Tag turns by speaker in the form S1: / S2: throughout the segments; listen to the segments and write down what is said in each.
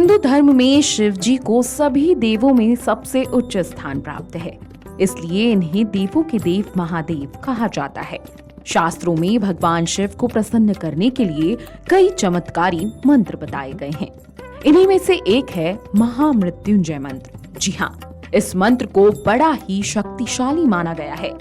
S1: हिंदू धर्म में शिव जी को सभी देवों में सबसे उच्च स्थान प्राप्त है, इसलिए इन्हें देवों के देव महादेव कहा जाता है। शास्त्रों में भगवान शिव को प्रसन्न करने के लिए कई चमत्कारी मंत्र बताए गए हैं। इन्हीं में से एक है महामृत्युंजय मंत्र। जी हाँ, इस मंत्र को बड़ा ही शक्तिशाली माना गया है।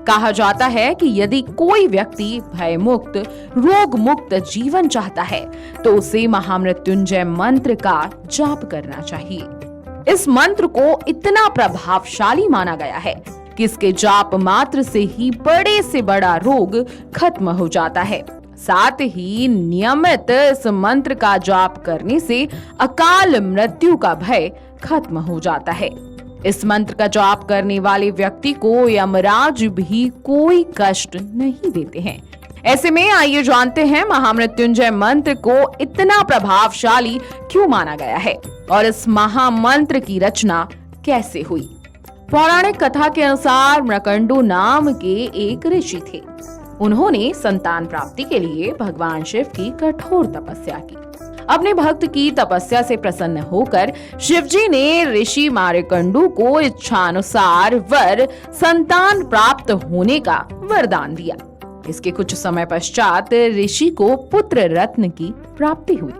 S1: कहा जाता है कि यदि कोई व्यक्ति भय मुक्त, रोग मुक्त जीवन चाहता है तो उसे महामृत्युंजय मंत्र का जाप करना चाहिए। इस मंत्र को इतना प्रभावशाली माना गया है कि इसके जाप मात्र से ही बड़े से बड़ा रोग खत्म हो जाता है। साथ ही नियमित इस मंत्र का जाप करने से अकाल मृत्यु का भय खत्म हो जाता है। इस मंत्र का जाप करने वाले व्यक्ति को यमराज भी कोई कष्ट नहीं देते हैं। ऐसे में आइए जानते हैं महामृत्युंजय मंत्र को इतना प्रभावशाली क्यों माना गया है और इस महामंत्र की रचना कैसे हुई। पौराणिक कथा के अनुसार मृकंडू नाम के एक ऋषि थे। उन्होंने संतान प्राप्ति के लिए भगवान शिव की कठोर तपस्या की। अपने भक्त की तपस्या से प्रसन्न होकर शिवजी ने ऋषि मार्कंडू को इच्छानुसार वर संतान प्राप्त होने का वरदान दिया। इसके कुछ समय पश्चात ऋषि को पुत्र रत्न की प्राप्ति हुई।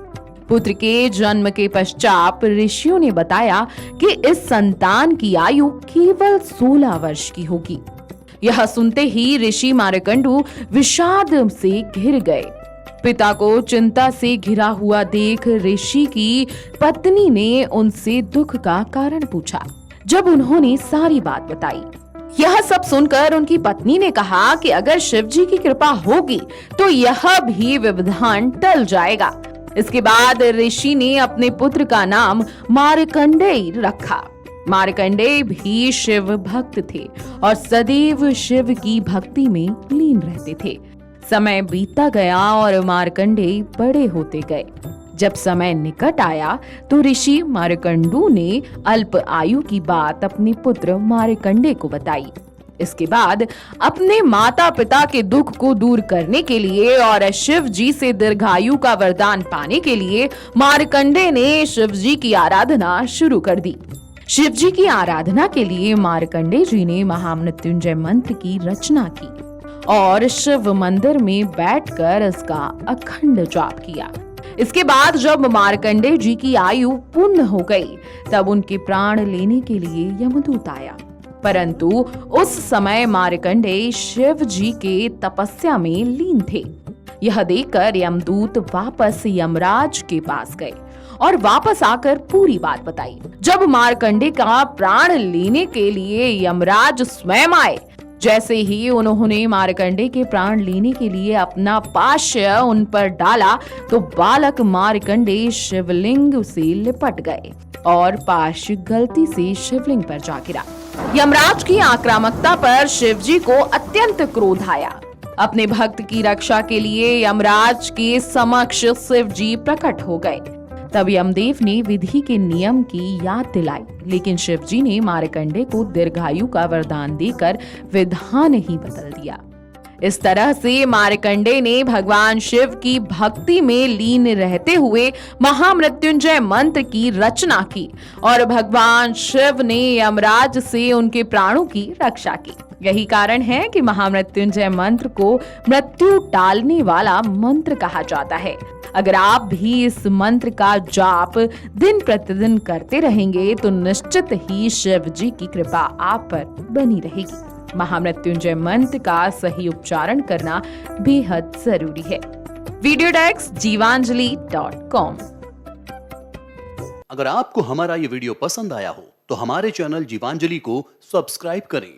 S1: पुत्र के जन्म के पश्चात ऋषियों ने बताया कि इस संतान की आयु केवल 16 वर्ष की होगी। यह सुनते ही ऋषि मार्कंडू विषाद से घिर गए। पिता को चिंता से घिरा हुआ देख ऋषि की पत्नी ने उनसे दुख का कारण पूछा। जब उन्होंने सारी बात बताई, यह सब सुनकर उनकी पत्नी ने कहा कि अगर शिव जी की कृपा होगी तो यह भी व्यवधान टल जाएगा। इसके बाद ऋषि ने अपने पुत्र का नाम मार्कंडेय रखा। मार्कंडेय भी शिव भक्त थे और सदैव शिव की भक्ति में लीन रहते थे। समय बीतता गया और मार्कंडेय बड़े होते गए। जब समय निकट आया तो ऋषि मार्कंडू ने अल्प आयु की बात अपने पुत्र मार्कंडेय को बताई। इसके बाद अपने माता पिता के दुख को दूर करने के लिए और शिव जी से दीर्घायु का वरदान पाने के लिए मार्कंडेय ने शिव जी की आराधना शुरू कर दी। शिव जी की आराधना के लिए मार्कंडेय जी ने महामृत्युंजय मंत्र की रचना की और शिव मंदिर में बैठकर इसका अखंड जाप किया। इसके बाद जब मार्कंडेय जी की आयु पूर्ण हो गई तब उनके प्राण लेने के लिए यमदूत आया, परंतु उस समय मार्कंडेय शिव जी के तपस्या में लीन थे। यह देखकर यमदूत वापस यमराज के पास गए और वापस आकर पूरी बात बताई। जब मार्कंडेय का प्राण लेने के लिए यमराज स्वयं आए, जैसे ही उन्होंने मार्कंडेय के प्राण लेने के लिए अपना पाश उन पर डाला तो बालक मार्कंडेय शिवलिंग से लिपट गए और पाश गलती से शिवलिंग पर जा गिरा। यमराज की आक्रामकता पर शिवजी को अत्यंत क्रोध आया। अपने भक्त की रक्षा के लिए यमराज के समक्ष शिवजी प्रकट हो गए। तब यमदेव ने विधि के नियम की याद दिलाई, लेकिन शिवजी ने मार्कंडेय को दीर्घायु का वरदान देकर विधान ही बदल दिया। इस तरह से मार्कंडेय ने भगवान शिव की भक्ति में लीन रहते हुए महामृत्युंजय मंत्र की रचना की और भगवान शिव ने यमराज से उनके प्राणों की रक्षा की। यही कारण है कि महामृत्युंजय मंत्र को मृत्यु टालने वाला मंत्र कहा जाता है। अगर आप भी इस मंत्र का जाप दिन प्रतिदिन करते रहेंगे तो निश्चित ही शिव जी की कृपा आप पर बनी रहेगी। महामृत्युंजय मंत्र का सही उच्चारण करना बेहद जरूरी है। वीडियो डेस्क जीवांजलि.com।
S2: अगर आपको हमारा ये वीडियो पसंद आया हो तो हमारे चैनल जीवांजलि को सब्सक्राइब करें